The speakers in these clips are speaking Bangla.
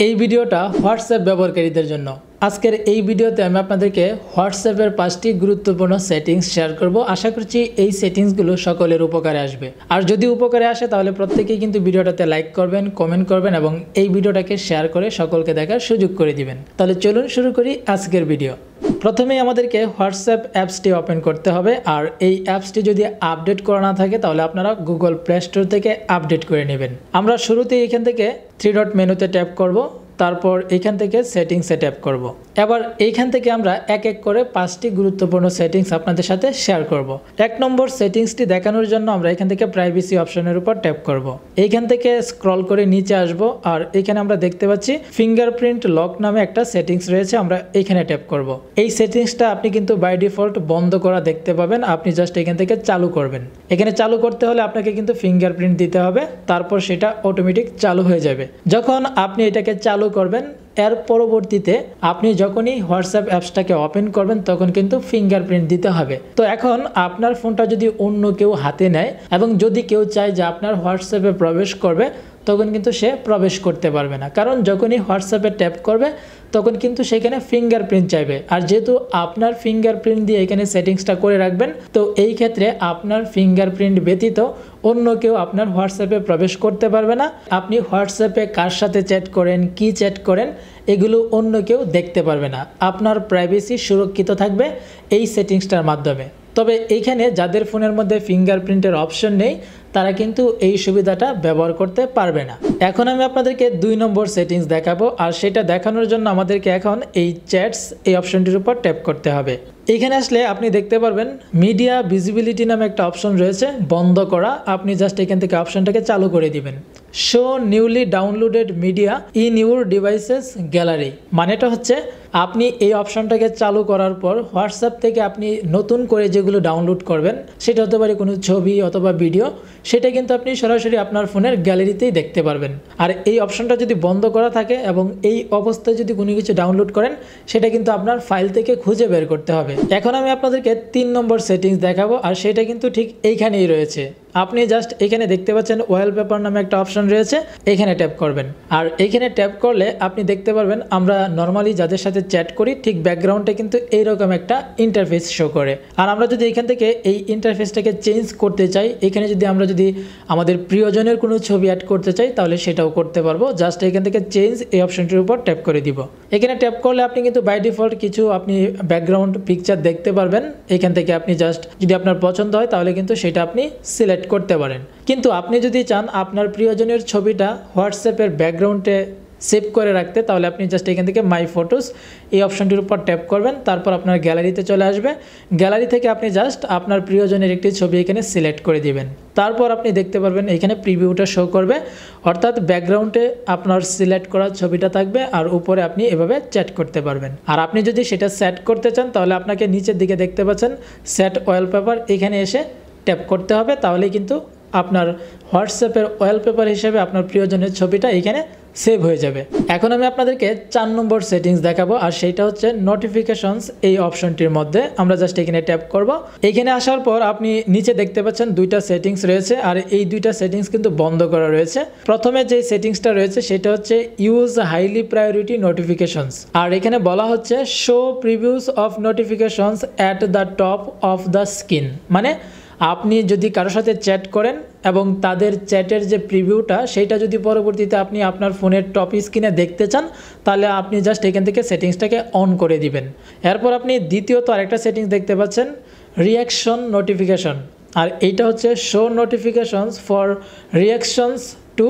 এই ভিডিওটা হোয়াটসঅ্যাপ ব্যবহারকারীদের জন্য। আজকের এই ভিডিওতে আমি আপনাদেরকে হোয়াটসঅ্যাপের 5টি গুরুত্বপূর্ণ সেটিংস শেয়ার করব। আশা করছি এই সেটিংসগুলো সকলের উপকারে আসবে। আর যদি উপকারে আসে তাহলে প্রত্যেকেই কিন্তু ভিডিওটাতে লাইক করবেন, কমেন্ট করবেন এবং এই ভিডিওটাকে শেয়ার করে সকলকে দেখার সুযোগ করে দিবেন। তাহলে চলুন শুরু করি আজকের ভিডিও। প্রথমেই আমাদেরকে হোয়াটসঅ্যাপ অ্যাপসটি ওপেন করতে হবে। আর এই অ্যাপসটি যদি আপডেট করা না থাকে তাহলে আপনারা গুগল প্লে স্টোর থেকে আপডেট করে নেবেন। আমরা শুরুতেই এখান থেকে 3 ডট মেনুতে ট্যাপ করব, তারপর এইখান থেকে সেটিংসে ট্যাপ করব। এবার এইখান থেকে আমরা এক এক করে 5টি গুরুত্বপূর্ণ সেটিংস আপনাদের সাথে শেয়ার করব। 1 নম্বর সেটিংসটি দেখানোর জন্য আমরা এখান থেকে প্রাইভেসি অপশনের উপর ট্যাপ করব। এইখান থেকে স্ক্রল করে নিচে আসব, আর এখানে আমরা দেখতে পাচ্ছি ফিঙ্গারপ্রিন্ট লক নামে একটা সেটিংস রয়েছে, আমরা এইখানে ট্যাপ করব। এই সেটিংসটা আপনি কিন্তু বাই ডিফল্ট বন্ধ করা দেখতে পাবেন, আপনি জাস্ট এখান থেকে চালু করবেন। এখানে চালু করতে হলে আপনাকে কিন্তু ফিঙ্গারপ্রিন্ট দিতে হবে, তারপর সেটা অটোমেটিক চালু হয়ে যাবে। যখন আপনি এটাকে চালু করবেন, এর পরবর্তীতে আপনি যখনই হোয়াটসঅ্যাপ অ্যাপসটাকে ওপেন করবেন তখন কিন্তু ফিঙ্গারপ্রিন্ট দিতে হবে। তো এখন আপনার ফোনটা যদি অন্য কেউ হাতে নেয় এবং যদি কেউ চায় যে আপনার হোয়াটসঅ্যাপে প্রবেশ করবে, তখন কিন্তু সে প্রবেশ করতে পারবে না, কারণ যখনই হোয়াটসঅ্যাপে ট্যাপ করবে তখন কিন্তু সেখানে ফিঙ্গারপ্রিন্ট চাইবে। আর যেহেতু আপনার ফিঙ্গারপ্রিন্ট দিয়ে এখানে সেটিংসটা করে রাখবেন, তো এই ক্ষেত্রে আপনার ফিঙ্গারপ্রিন্ট ব্যতীত অন্য কেউ আপনার হোয়াটসঅ্যাপে প্রবেশ করতে পারবে না। আপনি হোয়াটসঅ্যাপে কার সাথে চ্যাট করেন, কি চ্যাট করেন, এগুলো অন্য কেউ দেখতে পারবে না। আপনার প্রাইভেসি সুরক্ষিত থাকবে এই সেটিংসটার মাধ্যমে। তবে এইখানে যাদের ফোনের মধ্যে ফিঙ্গারপ্রিন্টের অপশন নেই তারা কিন্তু এই সুবিধাটা ব্যবহার করতে পারবে না। এখন আমি আপনাদেরকে 2 নম্বর সেটিংস দেখাবো, আর সেটা দেখানোর জন্য আমাদেরকে এখন এই চ্যাটস এই অপশনটির উপর ট্যাপ করতে হবে। এখানে আসলে আপনি দেখতে পারবেন মিডিয়া ভিজিবিলিটি নামে একটা অপশন রয়েছে, বন্ধ করা। আপনি জাস্ট এখান থেকে অপশনটাকে চালু করে দিবেন। Show newly downloaded media in your devices gallery, মানেটা হচ্ছে আপনি এই অপশনটাকে চালু করার পর হোয়াটসঅ্যাপ থেকে আপনি নতুন করে যেগুলো ডাউনলোড করবেন, সেটা হতে পারে কোনো ছবি অথবা ভিডিও, সেটা কিন্তু আপনি সরাসরি আপনার ফোনের গ্যালারিতেই দেখতে পারবেন। আর এই অপশনটা যদি বন্ধ করা থাকে এবং এই অবস্থায় যদি কোনো কিছু ডাউনলোড করেন, সেটা কিন্তু আপনার ফাইল থেকে খুঁজে বের করতে হবে। এখন আমি আপনাদেরকে 3 নম্বর সেটিংস দেখাবো, আর সেটা কিন্তু ঠিক এইখানেই রয়েছে। আপনি জাস্ট এখানে দেখতে পাচ্ছেন ওয়ালপেপার নামে একটা অপশন রয়েছে, এখানে ট্যাপ করবেন। আর এখানে ট্যাপ করলে আপনি দেখতে পারবেন আমরা নর্মালি যাদের সাথে চ্যাট করি ঠিক ব্যাকগ্রাউন্ডে কিন্তু এইরকম একটা ইন্টারফেস শো করে। আর আমরা যদি এখান থেকে এই ইন্টারফেসটাকে চেঞ্জ করতে চাই, এখানে যদি আমরা যদি আমাদের প্রিয়জনের কোনো ছবি অ্যাড করতে চাই তাহলে সেটাও করতে পারবো। জাস্ট এখান থেকে চেঞ্জ এই অপশনটির উপর ট্যাপ করে দিব। এখানে ট্যাপ করলে আপনি কিন্তু বাই ডিফল্ট কিছু আপনি ব্যাকগ্রাউন্ড পিকচার দেখতে পারবেন। এখান থেকে আপনি জাস্ট যদি আপনার পছন্দ হয় তাহলে কিন্তু সেটা আপনি সিলেক্ট করতে পারেন। কিন্তু আপনি যদি চান আপনার প্রিয়জনের ছবিটা হোয়াটসঅ্যাপের ব্যাকগ্রাউন্ডে সেভ করে রাখতে, তাহলে আপনি জাস্ট এখান থেকে মাই ফটোস এই অপশনটির উপর ট্যাপ করবেন, তারপর আপনার গ্যালারিতে চলে আসবে। গ্যালারি থেকে আপনি জাস্ট আপনার প্রিয়জনের একটি ছবি এখানে সিলেক্ট করে দিবেন। তারপর আপনি দেখতে পারবেন এখানে প্রিভিউটা শো করবে, অর্থাৎ ব্যাকগ্রাউন্ডে আপনার সিলেক্ট করা ছবিটা থাকবে আর উপরে আপনি এভাবে চ্যাট করতে পারবেন। আর আপনি যদি সেটা সেট করতে চান তাহলে আপনাকে নিচের দিকে দেখতে পাচ্ছেন সেট ওয়ালপেপার, এখানে এসে ট্যাপ করতে হবে, তাহলেই কিন্তু আপনার হোয়াটসঅ্যাপের ওয়ালপেপার হিসেবে আপনার প্রিয়জনের ছবিটা এখানে সেভ হয়ে যাবে। এখন আমি আপনাদেরকে 4 নম্বর সেটিংস দেখাবো, আর সেইটা হচ্ছে নোটিফিকেশনস এই অপশনটির মধ্যে। আমরা জাস্ট এখানে ট্যাপ করব। এখানে আসার পর আপনি নিচে দেখতে পাচ্ছেন 2টা সেটিংস রয়েছে, আর এই 2টা সেটিংস কিন্তু বন্ধ করা রয়েছে। প্রথমে যে সেটিংসটা রয়েছে সেটা হচ্ছে ইউজ হাইলি প্রায়োরিটি নোটিফিকেশনস, আর এখানে বলা হচ্ছে show previews of notifications at the top of the screen. মানে আপনি যদি কারোর সাথে চ্যাট করেন এবং তাদের চ্যাটের যে প্রিভিউটা সেইটা যদি পরবর্তীতে আপনি আপনার ফোনের টপ স্ক্রিনে দেখতে চান, তাহলে আপনি জাস্ট এখান থেকে সেটিংসটাকে অন করে দিবেন। এরপর আপনি দ্বিতীয়ত আরেকটা সেটিংস দেখতে পাচ্ছেন রিয়াকশন নোটিফিকেশন, আর এইটা হচ্ছে show notifications for reactions to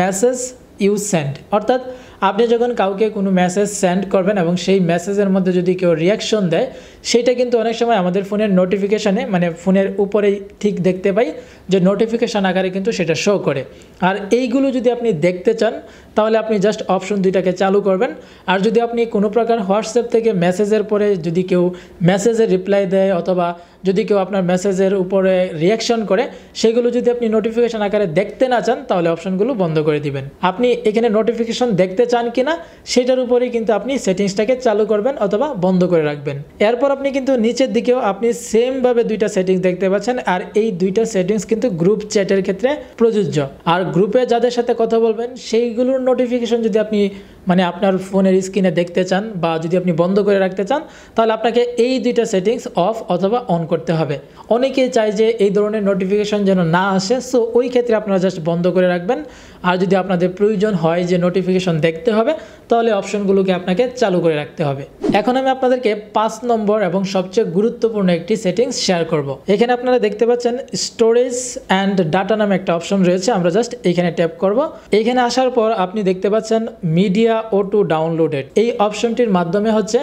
message you send. অর্থাৎ আপনি যখন কাউকে কোনো মেসেজ সেন্ড করবেন এবং সেই মেসেজের মধ্যে যদি কেউ রিয়াকশন দেয়, সেটা কিন্তু অনেক সময় আমাদের ফোনের নোটিফিকেশানে মানে ফোনের উপরেই ঠিক দেখতে পাই যে নোটিফিকেশান আকারে কিন্তু সেটা শো করে। আর এইগুলো যদি আপনি দেখতে চান তাহলে আপনি জাস্ট অপশন 2টাকে চালু করবেন। আর যদি আপনি কোনো প্রকার হোয়াটসঅ্যাপ থেকে মেসেজের পরে যদি কেউ মেসেজের রিপ্লাই দেয় অথবা যদি কেউ আপনার মেসেজের উপরে রিয়াকশন করে, সেগুলো যদি আপনি নোটিফিকেশান আকারে দেখতে না চান তাহলে অপশনগুলো বন্ধ করে দিবেন। আপনি এখানে নোটিফিকেশন দেখতে চান কিনা সেটার উপরেই কিন্তু আপনি সেটিংসটাকে চালু করবেন অথবা বন্ধ করে রাখবেন। এরপর আপনি কিন্তু নিচের দিকেও আপনি সেমভাবে 2টা সেটিংস দেখতে পাচ্ছেন, আর এই 2টা সেটিংস কিন্তু গ্রুপ চ্যাটের ক্ষেত্রে প্রযোজ্য। আর গ্রুপে যাদের সাথে কথা বলবেন সেইগুলোর নোটিফিকেশন যদি আপনি মানে আপনার ফোনের স্ক্রিনে দেখতে চান বা যদি আপনি বন্ধ করে রাখতে চান, তাহলে আপনাকে এই দুইটা সেটিংস অফ অথবা অন করতে হবে। অনেকেই চায় যে এই ধরনের নোটিফিকেশন যেন না আসে, সো ওই ক্ষেত্রে আপনারা জাস্ট বন্ধ করে রাখবেন। আর যদি আপনাদের প্রয়োজন হয় যে নোটিফিকেশন দেখতে হবে, তাহলে অপশনগুলোকে আপনাকে চালু করে রাখতে হবে। এখন আমি আপনাদেরকে 5 নম্বর এবং সবচেয়ে গুরুত্বপূর্ণ একটি সেটিংস শেয়ার করব। এখানে আপনারা দেখতে পাচ্ছেন স্টোরেজ অ্যান্ড ডাটা নামে একটা অপশন রয়েছে, আমরা জাস্ট এইখানে ট্যাপ করব। এইখানে আসার পর আপনি দেখতে পাচ্ছেন মিডিয়া অটো ডাউনলোডেড, এই অপশনটির মাধ্যমে হচ্ছে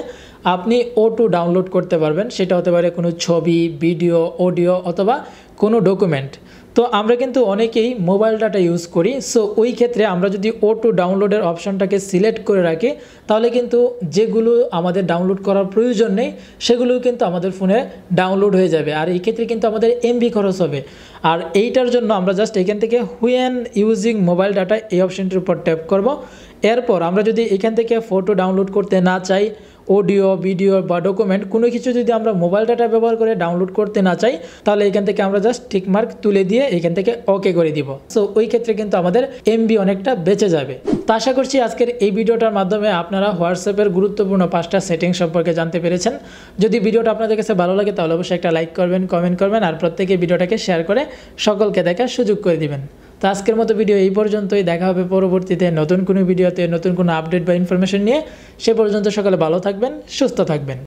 আপনি অটো ডাউনলোড করতে পারবেন। সেটা হতে পারে কোনো ছবি, ভিডিও, অডিও অথবা কোনো ডকুমেন্ট। তো আমরা কিন্তু অনেকেই মোবাইল ডাটা ইউজ করি, সো ওই ক্ষেত্রে আমরা যদি অটো ডাউনলোডের অপশনটাকে সিলেক্ট করে রাখি, তাহলে কিন্তু যেগুলো আমাদের ডাউনলোড করার প্রয়োজন নেই সেগুলোও কিন্তু আমাদের ফোনে ডাউনলোড হয়ে যাবে। আর এই ক্ষেত্রে কিন্তু আমাদের এমবি খরচ হবে। আর এইটার জন্য আমরা জাস্ট এখান থেকে হুয়েন ইউজিং মোবাইল ডাটা এই অপশনটির উপর ট্যাপ করব। এরপর আমরা যদি এখান থেকে ফটো ডাউনলোড করতে না চাই, অডিও, ভিডিও বা ডকুমেন্ট কোনো কিছু যদি আমরা মোবাইল ডাটা ব্যবহার করে ডাউনলোড করতে না চাই, তাহলে এখান থেকে আমরা জাস্ট টিকমার্ক তুলে দিয়ে এখান থেকে ওকে করে দিব। সো ওই ক্ষেত্রে কিন্তু আমাদের এমবি অনেকটা বেঁচে যাবে। তো আশা করছি আজকের এই ভিডিওটার মাধ্যমে আপনারা হোয়াটসঅ্যাপের গুরুত্বপূর্ণ 5টা সেটিংস সম্পর্কে জানতে পেরেছেন। যদি ভিডিওটা আপনাদের কাছে ভালো লাগে তাহলে অবশ্যই একটা লাইক করবেন, কমেন্ট করবেন আর প্রত্যেকে ভিডিওটাকে শেয়ার করে সকলকে দেখার সুযোগ করে দিবেন। তো আজকের মতো ভিডিও এই পর্যন্তই। দেখা হবে পরবর্তীতে নতুন কোনো ভিডিওতে, নতুন কোনো আপডেট বা ইনফরমেশন নিয়ে। সে পর্যন্ত সকলে ভালো থাকবেন, সুস্থ থাকবেন।